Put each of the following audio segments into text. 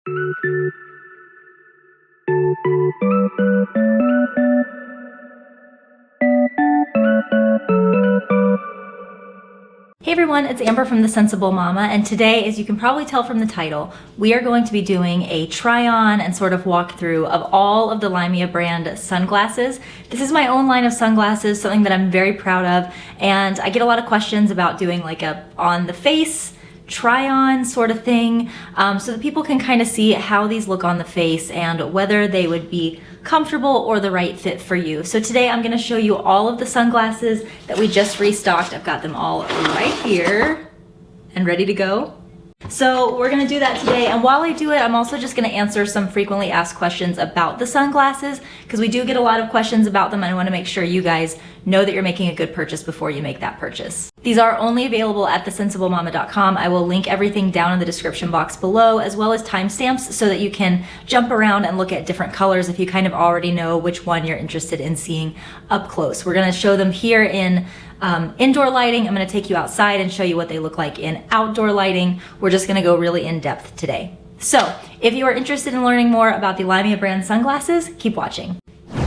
Hey everyone, it's Amber from The Sensible Mama, and today, as you can probably tell from the title, we are going to be doing a try-on and sort of walkthrough of all of the LYMIA brand sunglasses. This is my own line of sunglasses, something that I'm very proud of, and I get a lot of questions about doing like a on-the-face try-on sort of thing, so that people can kind of see how these look on the face and whether they would be comfortable or the right fit for you. So today I'm going to show you all of the sunglasses that we just restocked. I've got them all right here and ready to go. So we're going to do that today, and while I do it, I'm also just going to answer some frequently asked questions about the sunglasses, because we do get a lot of questions about them, and I want to make sure you guys know that you're making a good purchase before you make that purchase. These are only available at thesensible-mama.com. I will link everything down in the description box below, as well as timestamps, so that you can jump around and look at different colors if you kind of already know which one you're interested in seeing up close. We're going to show them here in indoor lighting. I'm going to take you outside and show you what they look like in outdoor lighting. We're just going to go really in depth today. So if you are interested in learning more about the LYMIA brand sunglasses, keep watching.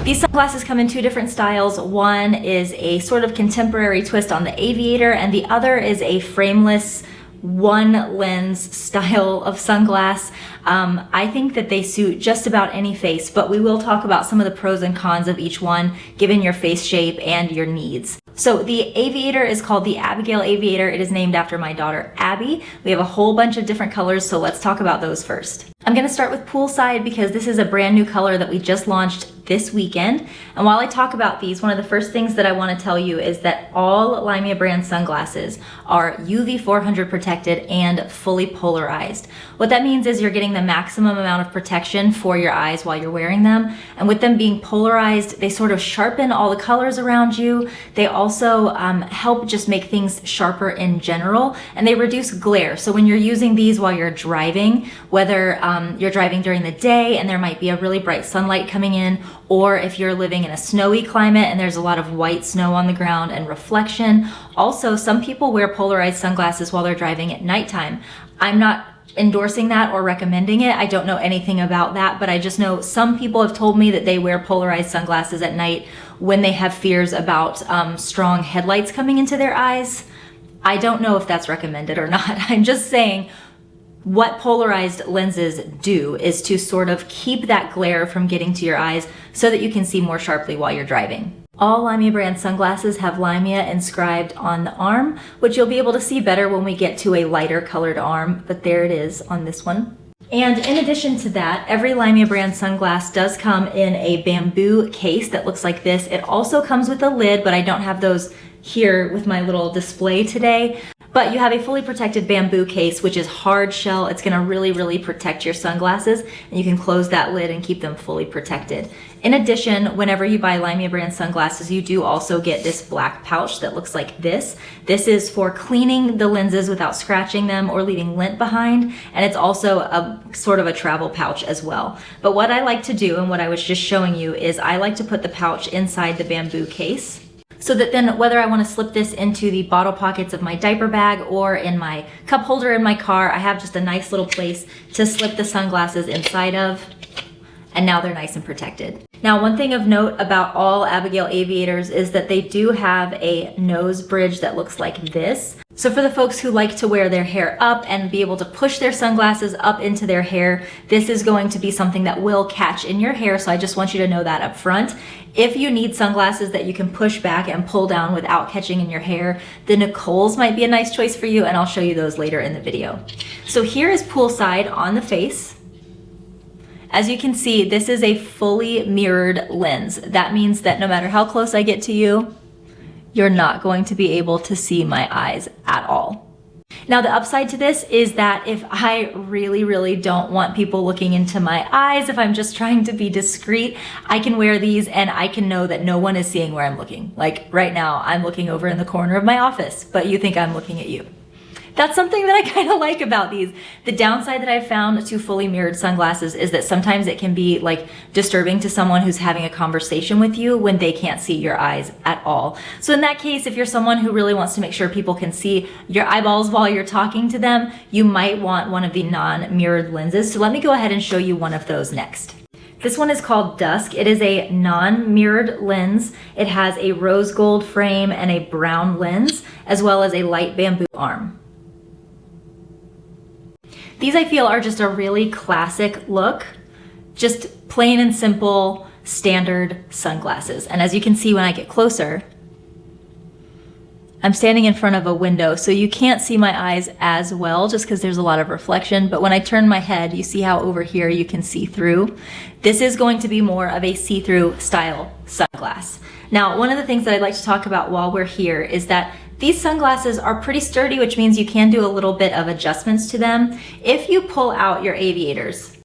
These sunglasses come in two different styles. One is a sort of contemporary twist on the Aviator, and the other is a frameless one lens style of sunglass. I think that they suit just about any face, but we will talk about some of the pros and cons of each one given your face shape and your needs. So the Aviator is called the Abigail Aviator. It is named after my daughter Abby. We have a whole bunch of different colors, so let's talk about those first. I'm going to start with Poolside because this is a brand new color that we just launched this weekend. And while I talk about these, one of the first things that I want to tell you is that all LYMIA brand sunglasses are UV 400 protected and fully polarized. What that means is you're getting the maximum amount of protection for your eyes while you're wearing them. And with them being polarized, they sort of sharpen all the colors around you. They also help just make things sharper in general, and they reduce glare. So when you're using these while you're driving, whether you're driving during the day and there might be a really bright sunlight coming in, or if you're living in a snowy climate and there's a lot of white snow on the ground and reflection. Also, some people wear polarized sunglasses while they're driving at nighttime. I'm not endorsing that or recommending it. I don't know anything about that, but I just know some people have told me that they wear polarized sunglasses at night when they have fears about strong headlights coming into their eyes. I don't know if that's recommended or not. I'm just saying what polarized lenses do is to sort of keep that glare from getting to your eyes so that you can see more sharply while you're driving. All LYMIA brand sunglasses have LYMIA inscribed on the arm, which you'll be able to see better when we get to a lighter colored arm, but there it is on this one. And in addition to that, every LYMIA brand sunglass does come in a bamboo case that looks like this. It also comes with a lid, but I don't have those here with my little display today. But you have a fully protected bamboo case, which is hard shell. It's gonna really protect your sunglasses, and you can close that lid and keep them fully protected. In addition, whenever you buy LYMIA brand sunglasses, you do also get this black pouch that looks like this. This is for cleaning the lenses without scratching them or leaving lint behind, and it's also a sort of a travel pouch as well. But what I like to do, and what I was just showing you, is I like to put the pouch inside the bamboo case, so that then whether I want to slip this into the bottle pockets of my diaper bag or in my cup holder in my car, I have just a nice little place to slip the sunglasses inside of, and now they're nice and protected. Now, one thing of note about all Abigail Aviators is that they do have a nose bridge that looks like this. So for the folks who like to wear their hair up and be able to push their sunglasses up into their hair, this is going to be something that will catch in your hair, so I just want you to know that up front. If you need sunglasses that you can push back and pull down without catching in your hair, the Nicoles might be a nice choice for you, and I'll show you those later in the video. So here is Poolside on the face. As you can see, this is a fully mirrored lens. That means that no matter how close I get to you, you're not going to be able to see my eyes at all. Now, the upside to this is that if I really don't want people looking into my eyes, if I'm just trying to be discreet, I can wear these and I can know that no one is seeing where I'm looking. Like right now, I'm looking over in the corner of my office, but you think I'm looking at you. That's something that I kind of like about these. The downside that I've found to fully mirrored sunglasses is that sometimes it can be like disturbing to someone who's having a conversation with you when they can't see your eyes at all. So in that case, if you're someone who really wants to make sure people can see your eyeballs while you're talking to them, you might want one of the non-mirrored lenses. So let me go ahead and show you one of those next. This one is called Dusk. It is a non-mirrored lens. It has a rose gold frame and a brown lens, as well as a light bamboo arm. These I feel are just a really classic look, just plain and simple, standard sunglasses. And as you can see when I get closer, I'm standing in front of a window, so you can't see my eyes as well just because there's a lot of reflection. But when I turn my head, you see how over here you can see through. This is going to be more of a see-through style sunglass. Now, one of the things that I'd like to talk about while we're here is that these sunglasses are pretty sturdy, which means you can do a little bit of adjustments to them. If you pull out your aviators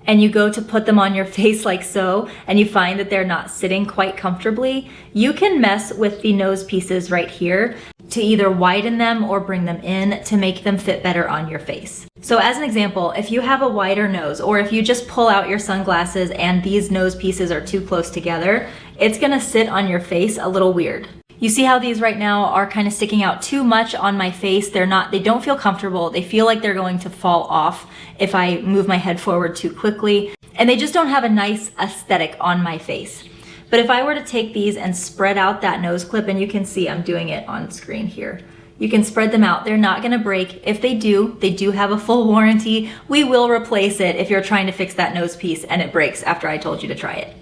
and you go to put them on your face like so, and you find that they're not sitting quite comfortably, you can mess with the nose pieces right here to either widen them or bring them in to make them fit better on your face. So as an example, if you have a wider nose, or if you just pull out your sunglasses and these nose pieces are too close together, it's gonna sit on your face a little weird. You see how these right now are kind of sticking out too much on my face. They don't feel comfortable. They feel like they're going to fall off if I move my head forward too quickly. And they just don't have a nice aesthetic on my face. But if I were to take these and spread out that nose clip, and you can see I'm doing it on screen here. You can spread them out. They're not gonna break. If they do have a full warranty. We will replace it if you're trying to fix that nose piece and it breaks after I told you to try it.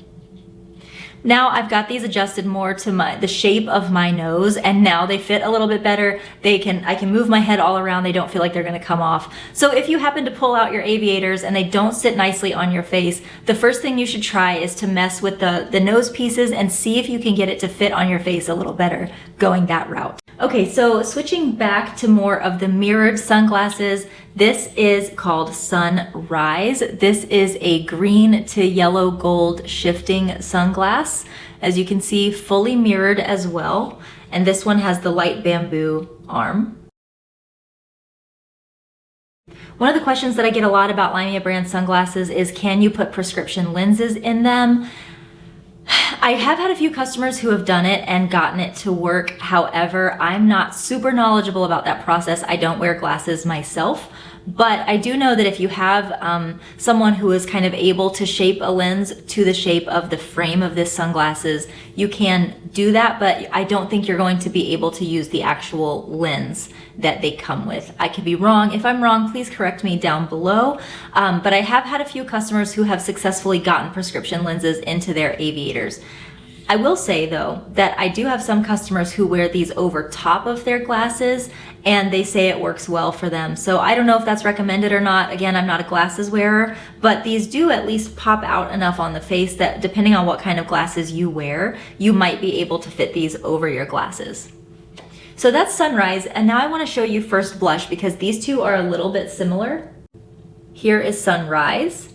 Now I've got these adjusted more to the shape of my nose, and now they fit a little bit better. I can move my head all around. They don't feel like they're gonna come off. So if you happen to pull out your aviators and they don't sit nicely on your face, the first thing you should try is to mess with the nose pieces and see if you can get it to fit on your face a little better going that route. Okay, so switching back to more of the mirrored sunglasses, this is called Sunrise. This is a green to yellow gold shifting sunglass. As you can see, fully mirrored as well. And this one has the light bamboo arm. One of the questions that I get a lot about LYMIA brand sunglasses is, can you put prescription lenses in them? I have had a few customers who have done it and gotten it to work. However, I'm not super knowledgeable about that process. I don't wear glasses myself, but I do know that if you have someone who is kind of able to shape a lens to the shape of the frame of this sunglasses, you can do that, but I don't think you're going to be able to use the actual lens that they come with. I could be wrong. If I'm wrong, please correct me down below. But I have had a few customers who have successfully gotten prescription lenses into their aviators. I will say though that I do have some customers who wear these over top of their glasses and they say it works well for them. So I don't know if that's recommended or not. Again, I'm not a glasses wearer, but these do at least pop out enough on the face that depending on what kind of glasses you wear, you might be able to fit these over your glasses. So that's Sunrise, and now I want to show you First Blush because these two are a little bit similar. Here is Sunrise,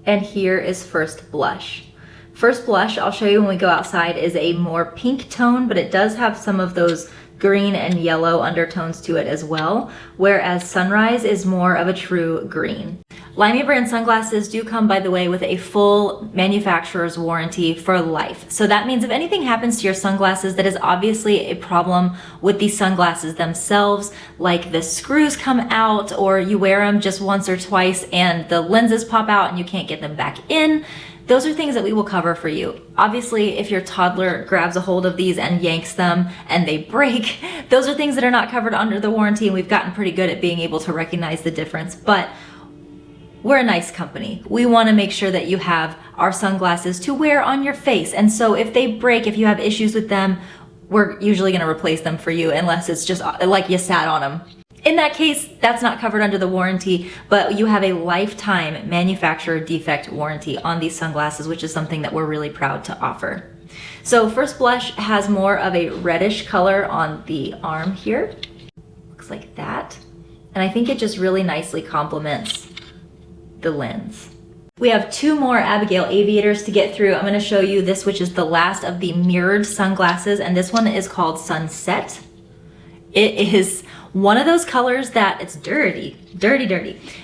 and here is First Blush. First Blush, I'll show you when we go outside, is a more pink tone, but it does have some of those green and yellow undertones to it as well, whereas Sunrise is more of a true green. LYMIA brand sunglasses do come, by the way, with a full manufacturer's warranty for life. So that means if anything happens to your sunglasses that is obviously a problem with the sunglasses themselves, like the screws come out or you wear them just once or twice and the lenses pop out and you can't get them back in, those are things that we will cover for you. Obviously, if your toddler grabs a hold of these and yanks them and they break, those are things that are not covered under the warranty, and we've gotten pretty good at being able to recognize the difference. But we're a nice company. We want to make sure that you have our sunglasses to wear on your face. And so if they break, if you have issues with them, we're usually going to replace them for you unless it's just like you sat on them. In that case, that's not covered under the warranty, but you have a lifetime manufacturer defect warranty on these sunglasses, which is something that we're really proud to offer. So First Blush has more of a reddish color on the arm here. Looks like that. And I think it just really nicely complements the lens. We have two more Abigail Aviators to get through. I'm going to show you this, which is the last of the mirrored sunglasses, and this one is called Sunset. It is One of those colors that it's dirty.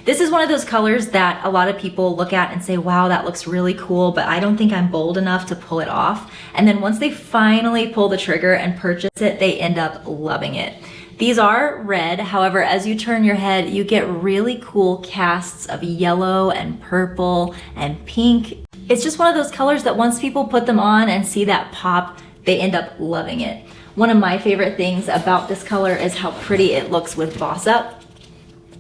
This is one of those colors that a lot of people look at and say, wow, that looks really cool, but I don't think I'm bold enough to pull it off. And then once they finally pull the trigger and purchase it, they end up loving it. These are red, however, as you turn your head, you get really cool casts of yellow and purple and pink. It's just one of those colors that once people put them on and see that pop, they end up loving it. One of my favorite things about this color is how pretty it looks with Boss Up.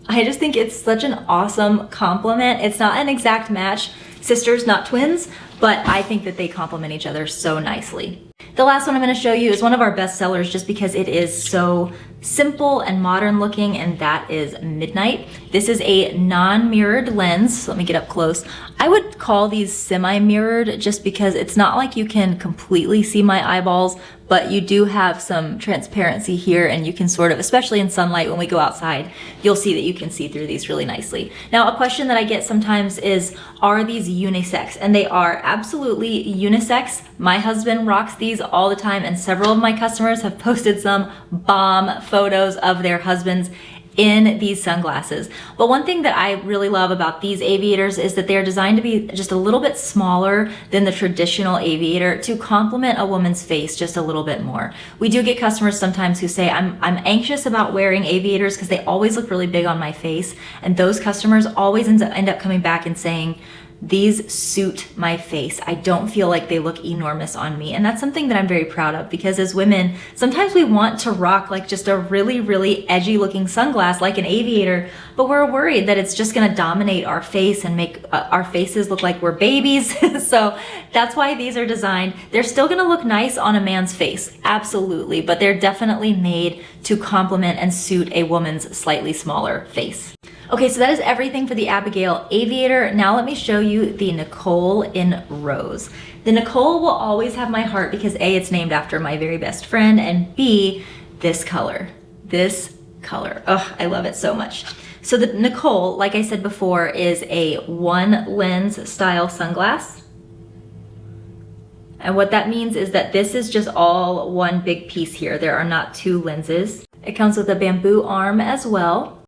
I just think it's such an awesome complement. It's not an exact match, sisters, not twins, but I think that they complement each other so nicely. The last one I'm going to show you is one of our best sellers just because it is so simple and modern looking, and that is Midnight. This is a non-mirrored lens. So let me get up close. I would call these semi-mirrored just because it's not like you can completely see my eyeballs, but you do have some transparency here, and you can sort of, especially in sunlight when we go outside, you'll see that you can see through these really nicely. Now, a question that I get sometimes is, are these unisex? And they are absolutely unisex. My husband rocks these all the time, and several of my customers have posted some bomb photos of their husbands in these sunglasses. But one thing that I really love about these aviators is that they're designed to be just a little bit smaller than the traditional aviator to complement a woman's face just a little bit more. We do get customers sometimes who say, I'm anxious about wearing aviators because they always look really big on my face. And those customers always end up coming back and saying, these suit my face. I don't feel like they look enormous on me. And that's something that I'm very proud of, because as women, sometimes we want to rock like just a really, really edgy looking sunglass like an aviator, but we're worried that it's just gonna dominate our face and make our faces look like we're babies. So that's why these are designed. They're still gonna look nice on a man's face, absolutely, but they're definitely made to complement and suit a woman's slightly smaller face. Okay, so that is everything for the Abigail Aviator. Now let me show you the Nicole in Rose. The Nicole will always have my heart because A, it's named after my very best friend, and B, this color. This color. Oh, I love it so much. So the Nicole, like I said before, is a one lens style sunglass. And what that means is that this is just all one big piece here. There are not two lenses. It comes with a bamboo arm as well.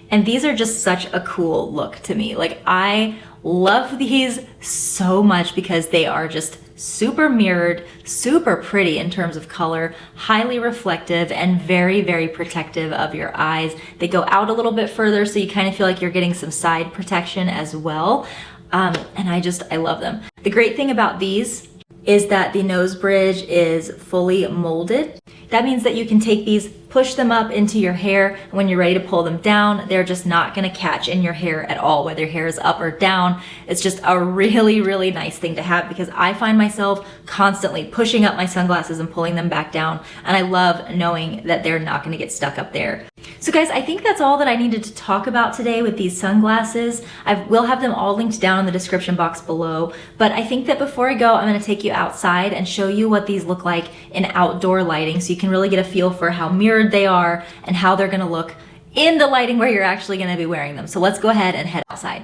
And these are just such a cool look to me. Like, I love these so much because they are just super mirrored, super pretty in terms of color, highly reflective, and very, very protective of your eyes. They go out a little bit further, so you kind of feel like you're getting some side protection as well. And I love them. The great thing about these is that the nose bridge is fully molded. That means that you can take these, push them up into your hair, and when you're ready to pull them down, they're just not gonna catch in your hair at all, whether your hair is up or down. It's just a really, really nice thing to have, because I find myself constantly pushing up my sunglasses and pulling them back down, and I love knowing that they're not gonna get stuck up there. So guys, I think that's all that I needed to talk about today with these sunglasses. I will have them all linked down in the description box below, but I think that before I go, I'm gonna take you outside and show you what these look like in outdoor lighting, so you can really get a feel for how mirrored they are and how they're gonna look in the lighting where you're actually gonna be wearing them. So let's go ahead and head outside.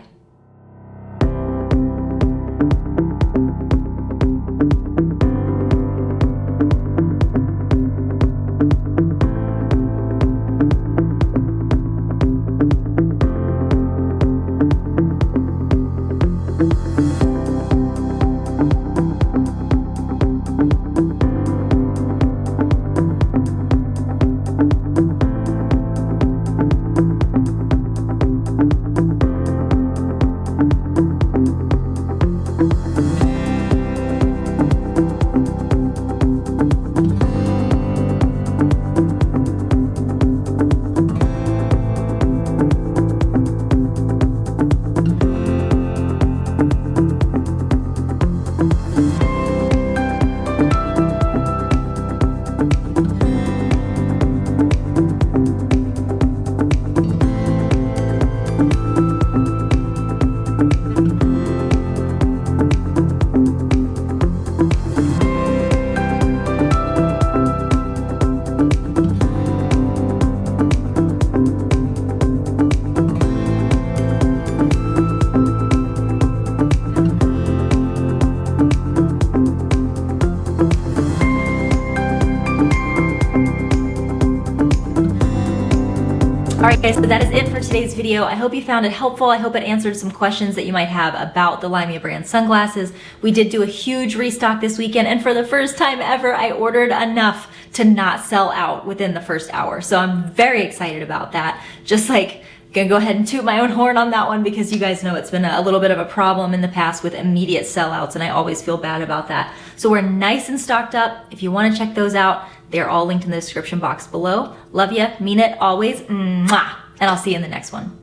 Okay, so that is it for today's video. I hope you found it helpful. I hope it answered some questions that you might have about the LYMIA brand sunglasses. We did do a huge restock this weekend, and for the first time ever, I ordered enough to not sell out within the first hour. So I'm very excited about that. Just like, gonna go ahead and toot my own horn on that one because you guys know it's been a little bit of a problem in the past with immediate sellouts, and I always feel bad about that. So we're nice and stocked up. If you wanna check those out, they're all linked in the description box below. Love ya, mean it, always, mwah, and I'll see you in the next one.